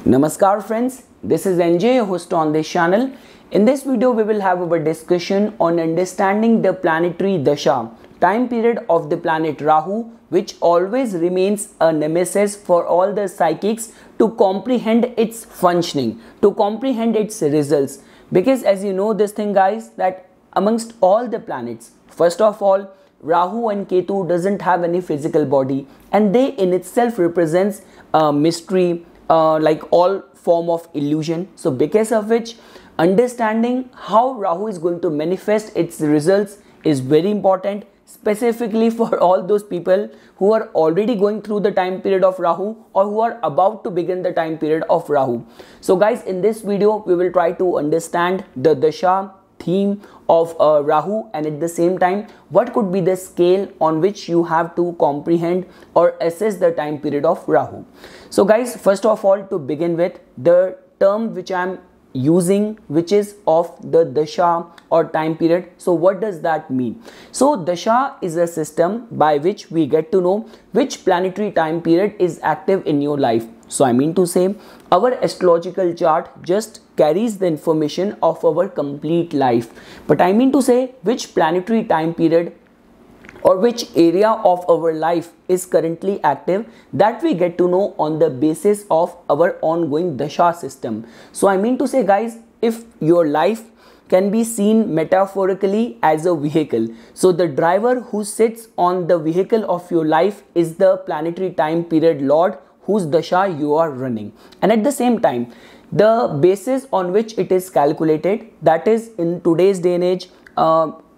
Namaskar friends, this is NJ, your host on this channel. In this video, we will have our discussion on understanding the planetary dasha, time period of the planet Rahu, which always remains a nemesis for all the psychics to comprehend its functioning, to comprehend its results. Because as you know this thing guys, that amongst all the planets, first of all, Rahu and Ketu doesn't have any physical body, and they in itself represents mystery, like all form of illusion. So because of which, understanding how Rahu is going to manifest its results is very important, specifically for all those people who are already going through the time period of Rahu or who are about to begin the time period of Rahu. So guys, in this video we will try to understand the dasha theme of Rahu, and at the same time what could be the scale on which you have to comprehend or assess the time period of Rahu. So guys, first of all, to begin with, the term which I am using, which is of the dasha or time period. So what does that mean? So dasha is a system by which we get to know which planetary time period is active in your life. So I mean to say, our astrological chart just carries the information of our complete life, but I mean to say which planetary time period or which area of our life is currently active, that we get to know on the basis of our ongoing dasha system. So I mean to say guys, if your life can be seen metaphorically as a vehicle, so the driver who sits on the vehicle of your life is the planetary time period lord whose dasha you are running. And at the same time, the basis on which it is calculated, that is in today's day and age,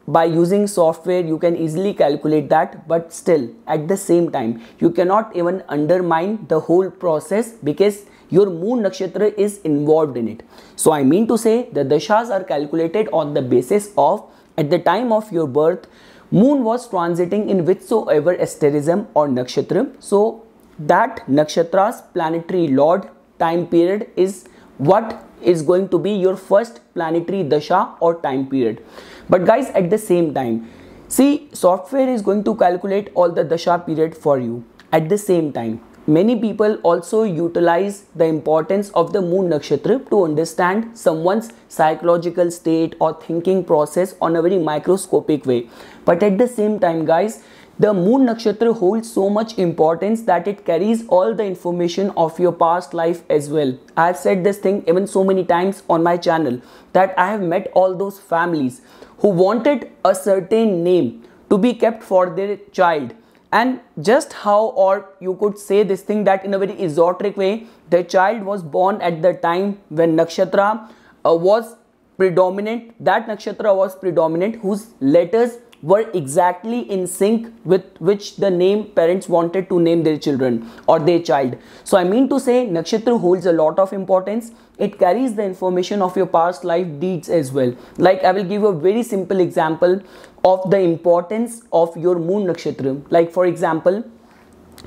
by using software you can easily calculate that, but still at the same time you cannot even undermine the whole process because your moon nakshatra is involved in it. So I mean to say the dashas are calculated on the basis of at the time of your birth, moon was transiting in whichsoever asterism or nakshatra. So that nakshatra's planetary lord time period is what is going to be your first planetary dasha or time period. But guys, at the same time, see, software is going to calculate all the dasha period for you. At the same time, many people also utilize the importance of the moon nakshatra to understand someone's psychological state or thinking process on a very microscopic way. But at the same time guys, the moon nakshatra holds so much importance that it carries all the information of your past life as well. I have said this thing even so many times on my channel that I have met all those families who wanted a certain name to be kept for their child, and just how, or you could say this thing that in a very esoteric way, the child was born at the time when nakshatra was predominant, that nakshatra was predominant whose letters were exactly in sync with which the name parents wanted to name their children or their child. So I mean to say nakshatra holds a lot of importance. It carries the information of your past life deeds as well. Like I will give you a very simple example of the importance of your moon nakshatra. Like for example,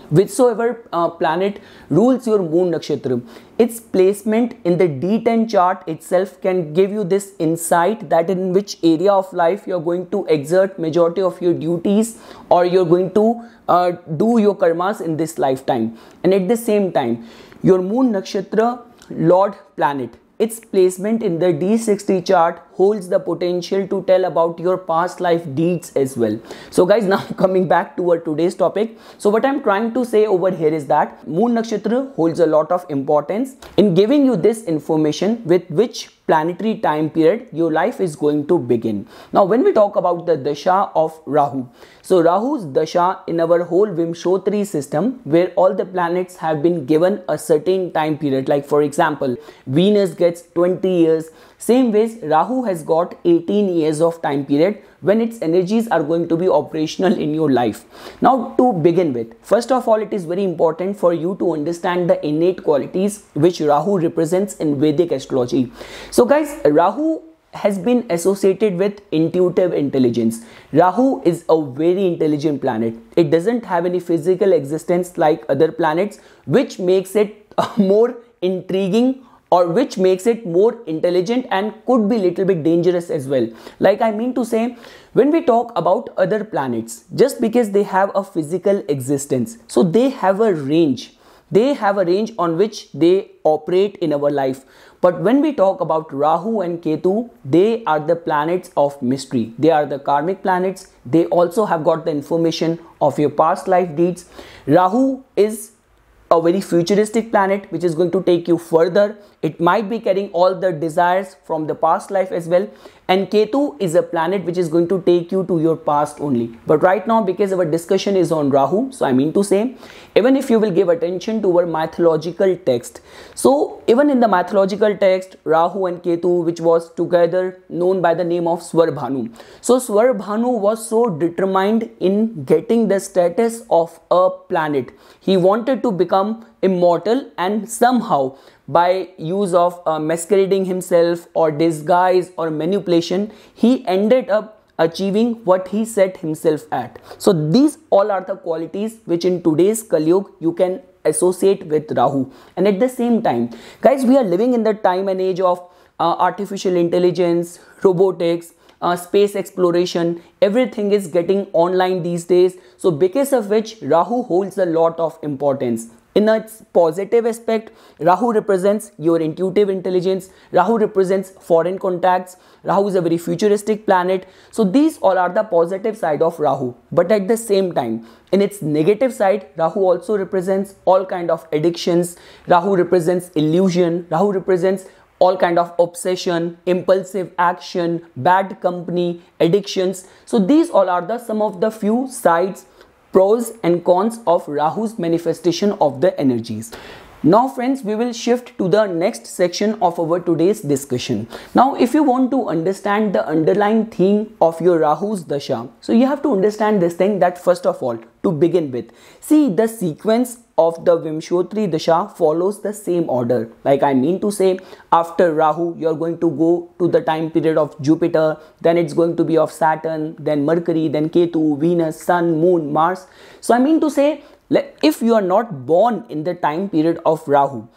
whichsoever planet rules your moon nakshatra, its placement in the D10 chart itself can give you this insight that in which area of life you are going to exert majority of your duties or you are going to do your karmas in this lifetime. And at the same time, your moon nakshatra lord planet, its placement in the D60 chart holds the potential to tell about your past life deeds as well. So guys, now coming back to our today's topic. So what I'm trying to say over here is that moon nakshatra holds a lot of importance in giving you this information with which planetary time period your life is going to begin. Now when we talk about the dasha of Rahu, so Rahu's dasha in our whole Vimshottari system, where all the planets have been given a certain time period, like for example Venus gets 20 years, same ways Rahu has got 18 years of time period when its energies are going to be operational in your life. Now to begin with, first of all, it is very important for you to understand the innate qualities which Rahu represents in Vedic astrology. So guys, Rahu has been associated with intuitive intelligence. Rahu is a very intelligent planet. It doesn't have any physical existence like other planets, which makes it more intriguing or which makes it more intelligent and could be little bit dangerous as well. Like I mean to say, when we talk about other planets, just because they have a physical existence, so they have a range. They have a range on which they operate in our life. But when we talk about Rahu and Ketu, they are the planets of mystery. They are the karmic planets. They also have got the information of your past life deeds. Rahu is a very futuristic planet which is going to take you further. It might be carrying all the desires from the past life as well. And Ketu is a planet which is going to take you to your past only. But right now, because our discussion is on Rahu, so I mean to say, even if you will give attention to our mythological text, so even in the mythological text, Rahu and Ketu, which was together known by the name of Swarbhanu. So Swarbhanu was so determined in getting the status of a planet. He wanted to become immortal, and somehow by use of masquerading himself or disguise or manipulation, he ended up achieving what he set himself at. So these all are the qualities which in today's Kali Yuga you can associate with Rahu. And at the same time, guys, we are living in the time and age of artificial intelligence, robotics, space exploration. Everything is getting online these days. So because of which Rahu holds a lot of importance. In a positive aspect, Rahu represents your intuitive intelligence. Rahu represents foreign contacts. Rahu is a very futuristic planet. So these all are the positive side of Rahu. But at the same time, in its negative side, Rahu also represents all kind of addictions. Rahu represents illusion. Rahu represents all kind of obsession, impulsive action, bad company, addictions. So these all are the some of the few sides, pros and cons of Rahu's manifestation of the energies. Now friends, we will shift to the next section of our today's discussion. Now if you want to understand the underlying theme of your Rahu's Dasha, so you have to understand this thing that first of all, to begin with, see the sequence of the Vimshottari Dasha follows the same order. Like I mean to say, after Rahu, you're going to go to the time period of Jupiter, then it's going to be of Saturn, then Mercury, then Ketu, Venus, Sun, Moon, Mars. So I mean to say, if you are not born in the time period of Rahu,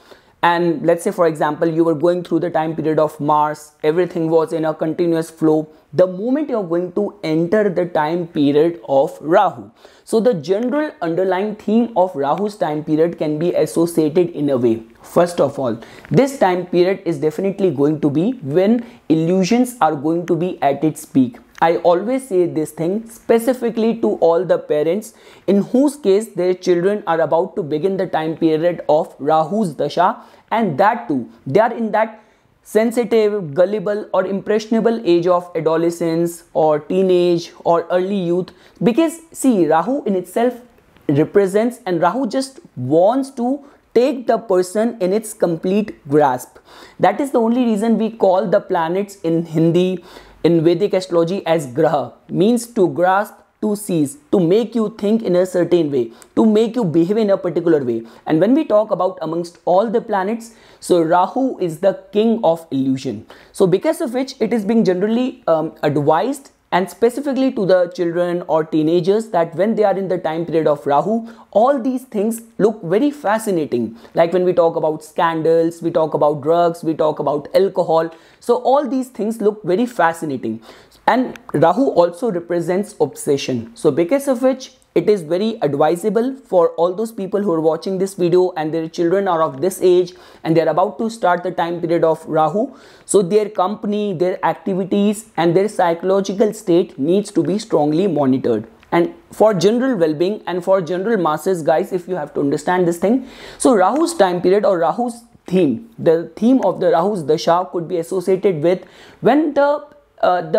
and let's say for example you were going through the time period of Mars, everything was in a continuous flow, the moment you are going to enter the time period of Rahu, so the general underlying theme of Rahu's time period can be associated in a way. First of all, this time period is definitely going to be when illusions are going to be at its peak. I always say this thing specifically to all the parents in whose case their children are about to begin the time period of Rahu's Dasha, and that too, they are in that sensitive, gullible or impressionable age of adolescence or teenage or early youth. Because see, Rahu in itself represents, and Rahu just wants to take the person in its complete grasp. That is the only reason we call the planets in Hindi, in Vedic astrology, as Graha, means to grasp, to seize, to make you think in a certain way, to make you behave in a particular way. And when we talk about amongst all the planets, so Rahu is the king of illusion. So because of which it is being generally advised, and specifically to the children or teenagers, that when they are in the time period of Rahu, all these things look very fascinating. Like when we talk about scandals, we talk about drugs, we talk about alcohol. So all these things look very fascinating. And Rahu also represents obsession. So because of which it is very advisable for all those people who are watching this video and their children are of this age and they are about to start the time period of Rahu. So their company, their activities and their psychological state needs to be strongly monitored. And for general well-being and for general masses, guys, if you have to understand this thing, so Rahu's time period or Rahu's theme, the theme of the Rahu's Dasha could be associated with when the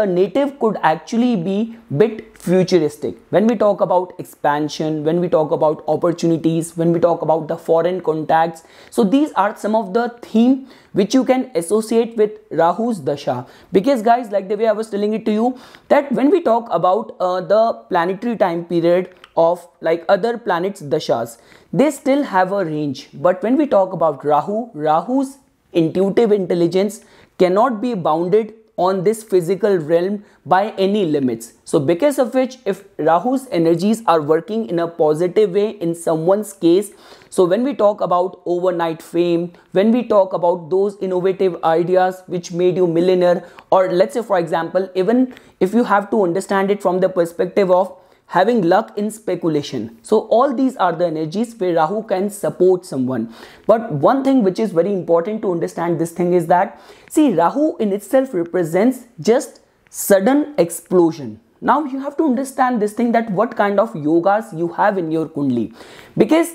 native could actually be bit futuristic. When we talk about expansion, when we talk about opportunities, when we talk about the foreign contacts, so these are some of the theme which you can associate with Rahu's Dasha. Because guys, like the way I was telling it to you, that when we talk about the planetary time period of like other planets Dashas, they still have a range. But when we talk about Rahu's intuitive intelligence cannot be bounded on this physical realm by any limits. So because of which, if Rahu's energies are working in a positive way in someone's case, so when we talk about overnight fame, when we talk about those innovative ideas which made you millionaire, or let's say for example, even if you have to understand it from the perspective of having luck in speculation. So all these are the energies where Rahu can support someone. But one thing which is very important to understand this thing is that, see, Rahu in itself represents just sudden explosion. Now you have to understand this thing, that what kind of yogas you have in your Kundli, because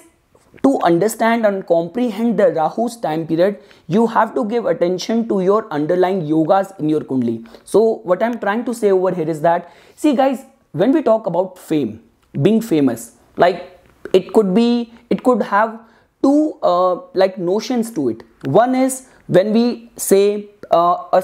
to understand and comprehend the Rahu's time period, you have to give attention to your underlying yogas in your Kundli. So what I'm trying to say over here is that, see guys, when we talk about fame, being famous, like it could have two like notions to it. One is when we say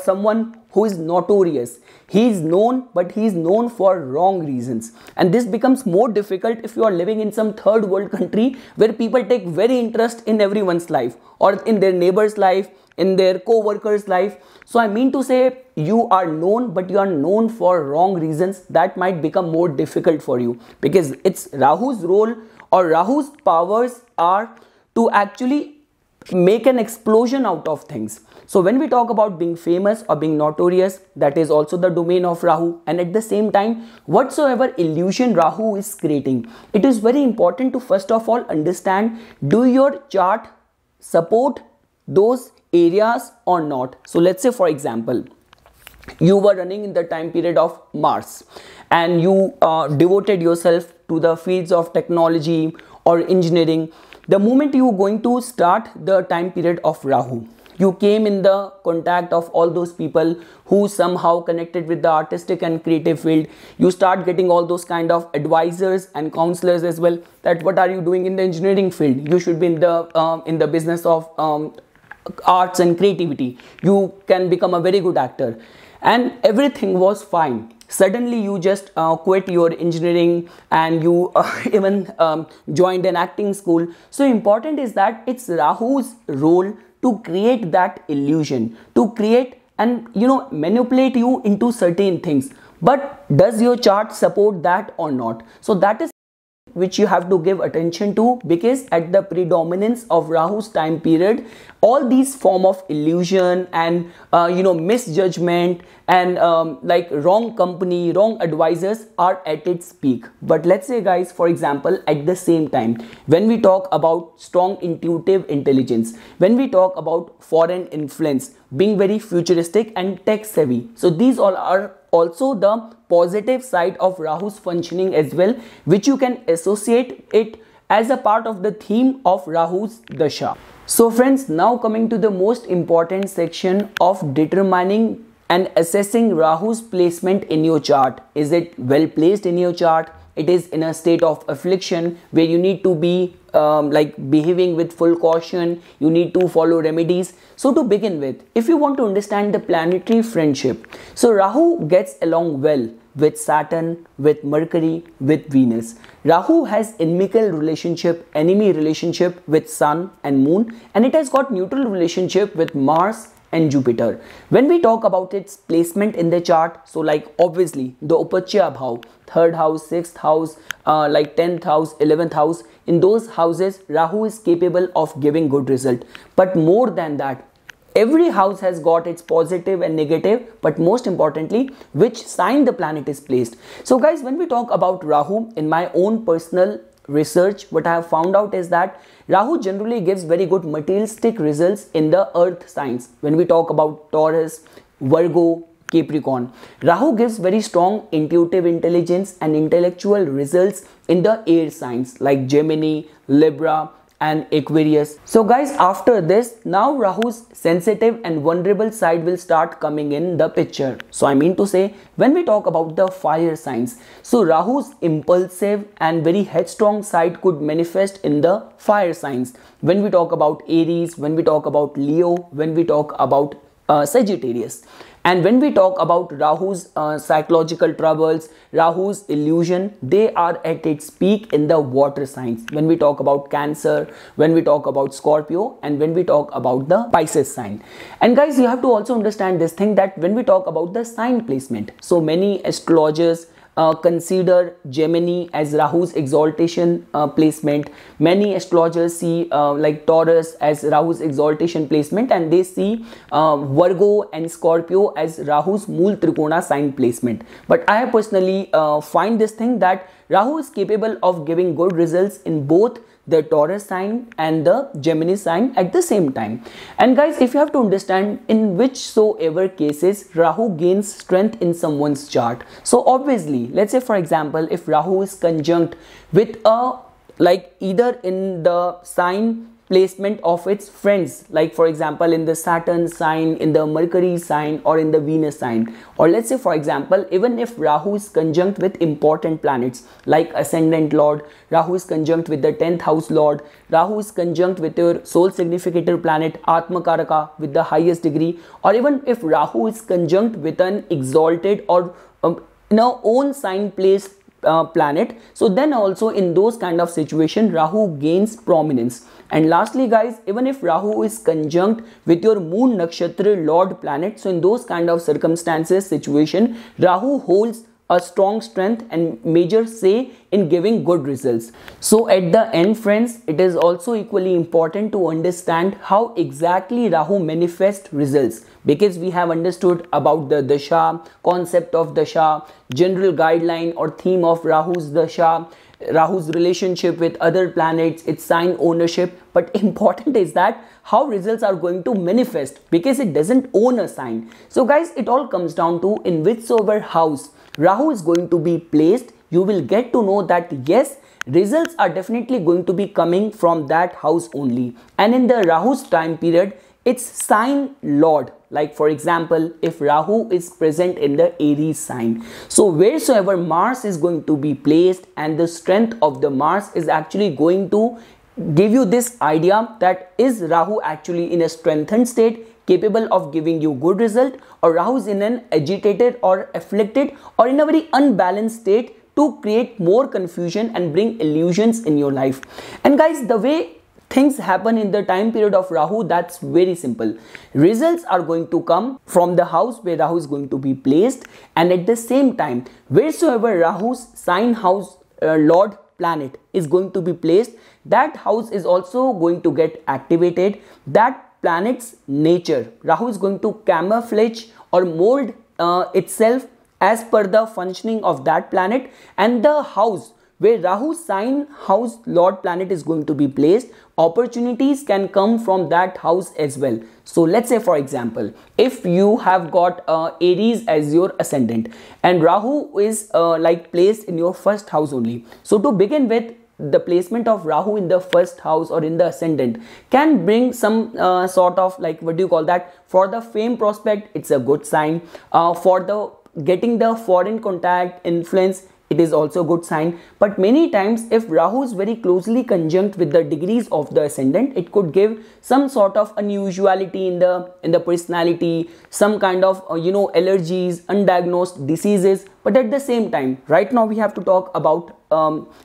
someone who is notorious. He is known, but he is known for wrong reasons. And this becomes more difficult if you are living in some third world country where people take very interest in everyone's life, or in their neighbor's life, in their co-worker's life. So I mean to say, you are known, but you are known for wrong reasons. That might become more difficult for you, because it's Rahu's role or Rahu's powers are to actually make an explosion out of things. So when we talk about being famous or being notorious, that is also the domain of Rahu. And at the same time, whatsoever illusion Rahu is creating, it is very important to first of all understand, do your chart support those areas or not? So let's say, for example, you were running in the time period of Mars and you devoted yourself to the fields of technology or engineering. The moment you are going to start the time period of Rahu, you came in the contact of all those people who somehow connected with the artistic and creative field. You start getting all those kind of advisors and counselors as well, that what are you doing in the engineering field? You should be in the business of arts and creativity. You can become a very good actor. And everything was fine. Suddenly you just quit your engineering and you even joined an acting school. So important is that it's Rahu's role to create that illusion, to create and manipulate you into certain things. But does your chart support that or not? So that is which you have to give attention to, because at the predominance of Rahu's time period, all these form of illusion and misjudgment and like wrong company, wrong advisors are at its peak. But let's say guys, for example, at the same time, when we talk about strong intuitive intelligence, when we talk about foreign influence, being very futuristic and tech savvy, so these all are also the positive side of Rahu's functioning as well, which you can associate it as a part of the theme of Rahu's Dasha. So friends, now coming to the most important section of determining and assessing Rahu's placement in your chart. Is it well placed in your chart? It is in a state of affliction where you need to be like behaving with full caution. You need to follow remedies. So to begin with, if you want to understand the planetary friendship, so Rahu gets along well with Saturn, with Mercury, with Venus. Rahu has inimical relationship, enemy relationship with Sun and Moon, and it has got neutral relationship with Mars and Jupiter. When we talk about its placement in the chart, so like obviously the Upachya Bhav, 3rd house, 6th house, like 10th house, 11th house, in those houses Rahu is capable of giving good result. But more than that, every house has got its positive and negative, but most importantly, which sign the planet is placed. So guys, when we talk about Rahu, in my own personal research, what I have found out is that Rahu generally gives very good materialistic results in the earth signs. When we talk about Taurus, Virgo, Capricorn, Rahu gives very strong intuitive intelligence and intellectual results in the air signs like Gemini, Libra and Aquarius. So guys, after this, now Rahu's sensitive and vulnerable side will start coming in the picture. So I mean to say, when we talk about the fire signs, so Rahu's impulsive and very headstrong side could manifest in the fire signs. When we talk about Aries, when we talk about Leo, when we talk about Sagittarius. And when we talk about Rahu's psychological troubles, Rahu's illusion, they are at its peak in the water signs. When we talk about Cancer, when we talk about Scorpio, and when we talk about the Pisces sign. And guys, you have to also understand this thing, that when we talk about the sign placement, so many astrologers consider Gemini as Rahu's exaltation placement. Many astrologers see like Taurus as Rahu's exaltation placement, and they see Virgo and Scorpio as Rahu's Mool Trikona sign placement. But I personally find this thing that Rahu is capable of giving good results in both the Taurus sign and the Gemini sign at the same time. And guys, if you have to understand in whichsoever cases Rahu gains strength in someone's chart. So obviously, let's say for example, if Rahu is conjunct with a, like either in the sign placement of its friends, like for example in the Saturn sign, in the Mercury sign, or in the Venus sign, or let's say for example even if Rahu is conjunct with important planets like ascendant lord, Rahu is conjunct with the 10th house lord, Rahu is conjunct with your soul significator planet Atmakaraka with the highest degree, or even if Rahu is conjunct with an exalted or in our own sign placed planet, so then also in those kind of situation Rahu gains prominence. And lastly guys, even if Rahu is conjunct with your moon nakshatra lord planet, so in those kind of circumstances situation Rahu holds a strong strength and major say in giving good results. So at the end friends, it is also equally important to understand how exactly Rahu manifests results, because we have understood about the dasha, concept of dasha, general guideline or theme of Rahu's dasha, Rahu's relationship with other planets, its sign ownership. But important is that how results are going to manifest, because it doesn't own a sign. So guys, it all comes down to in whichsoever house Rahu is going to be placed, you will get to know that yes, results are definitely going to be coming from that house only. And in the Rahu's time period, its sign lord, like for example if Rahu is present in the Aries sign, so wheresoever Mars is going to be placed, and the strength of the Mars is actually going to give you this idea that is Rahu actually in a strengthened state, capable of giving you good result, or Rahu is in an agitated or afflicted or in a very unbalanced state to create more confusion and bring illusions in your life. And guys, the way things happen in the time period of Rahu, that's very simple. Results are going to come from the house where Rahu is going to be placed, and at the same time wheresoever Rahu's sign house lord planet is going to be placed, that house is also going to get activated. That planet's nature, Rahu is going to camouflage or mold itself as per the functioning of that planet, and the house where Rahu's sign house lord planet is going to be placed, opportunities can come from that house as well. So let's say for example, if you have got Aries as your ascendant and Rahu is like placed in your first house only, so to begin with, the placement of Rahu in the first house or in the ascendant can bring some sort of, like, what do you call that, for the fame prospect it's a good sign, for the getting the foreign contact influence it is also a good sign. But many times if Rahu is very closely conjunct with the degrees of the ascendant, it could give some sort of unusuality in the personality, some kind of allergies, undiagnosed diseases. But at the same time, right now we have to talk about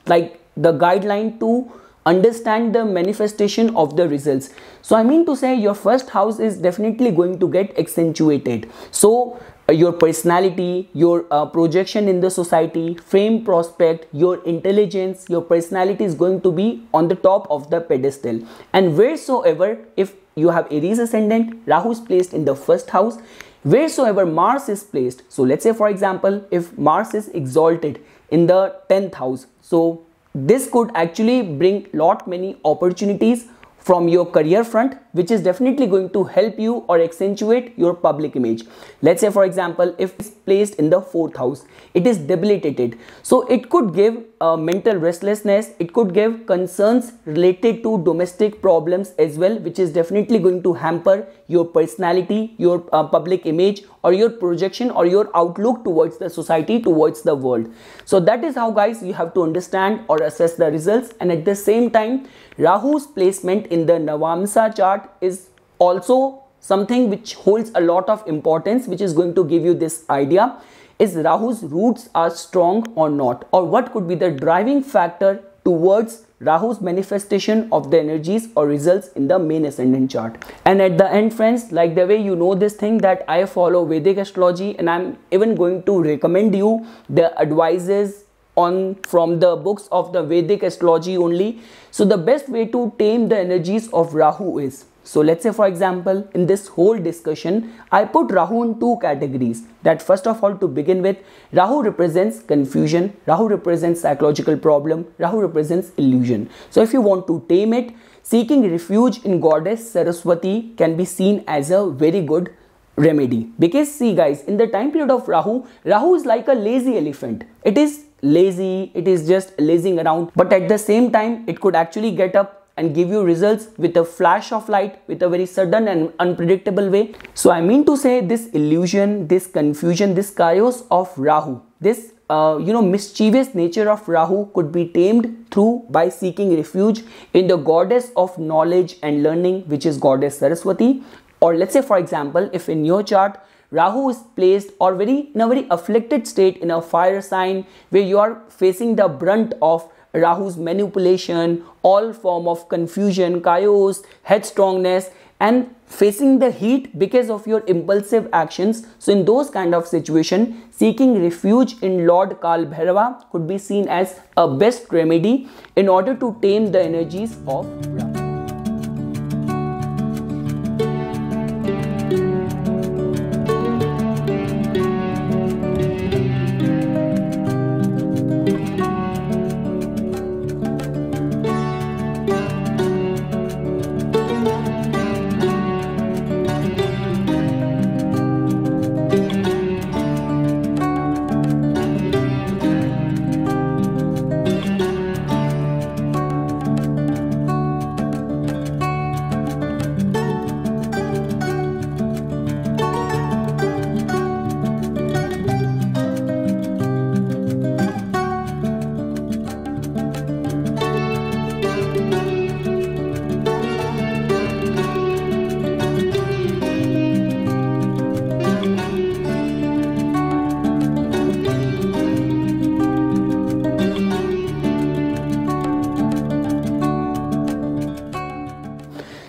like the guideline to understand the manifestation of the results. So I mean to say your first house is definitely going to get accentuated. So your personality, your projection in the society, fame prospect, your intelligence, your personality is going to be on the top of the pedestal. And wheresoever, if you have Aries ascendant, Rahu is placed in the first house, wheresoever Mars is placed, so let's say for example if Mars is exalted in the 10th house, so this could actually bring many opportunities from your career front, which is definitely going to help you or accentuate your public image. Let's say for example if it's placed in the 4th house, it is debilitated, so it could give mental restlessness, it could give concerns related to domestic problems as well, which is definitely going to hamper your personality, your public image, or your projection or your outlook towards the society, towards the world. So that is how guys you have to understand or assess the results. And at the same time, Rahu's placement in the Navamsa chart is also something which holds a lot of importance, which is going to give you this idea, is Rahu's roots are strong or not, or what could be the driving factor towards Rahu's manifestation of the energies or results in the main ascendant chart. And at the end friends, like the way you know this thing that I follow Vedic astrology, and I'm even going to recommend you the advices on from the books of the Vedic astrology only. So the best way to tame the energies of Rahu is, so let's say for example, in this whole discussion, I put Rahu in two categories. That first of all, to begin with, Rahu represents confusion, Rahu represents psychological problem, Rahu represents illusion. So if you want to tame it, seeking refuge in goddess Saraswati can be seen as a very good remedy. Because see guys, in the time period of Rahu, Rahu is like a lazy elephant. It is lazy, it is just lazing around, but at the same time, it could actually get up and give you results with a flash of light, with a very sudden and unpredictable way. So I mean to say, this illusion, this confusion, this chaos of Rahu, this mischievous nature of Rahu could be tamed through by seeking refuge in the goddess of knowledge and learning, which is goddess Saraswati. Or let's say for example, if in your chart Rahu is placed or in a very afflicted state in a fire sign where you are facing the brunt of Rahu's manipulation, all form of confusion, chaos, headstrongness, and facing the heat because of your impulsive actions. So in those kind of situation, seeking refuge in Lord Kal Bhairava could be seen as a best remedy in order to tame the energies of Rahu.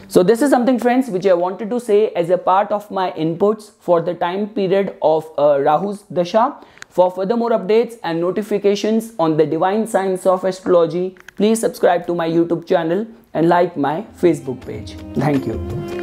So this is something friends which I wanted to say as a part of my inputs for the time period of Rahu's Dasha. For further more updates and notifications on the divine science of astrology, please subscribe to my YouTube channel and like my Facebook page. Thank you.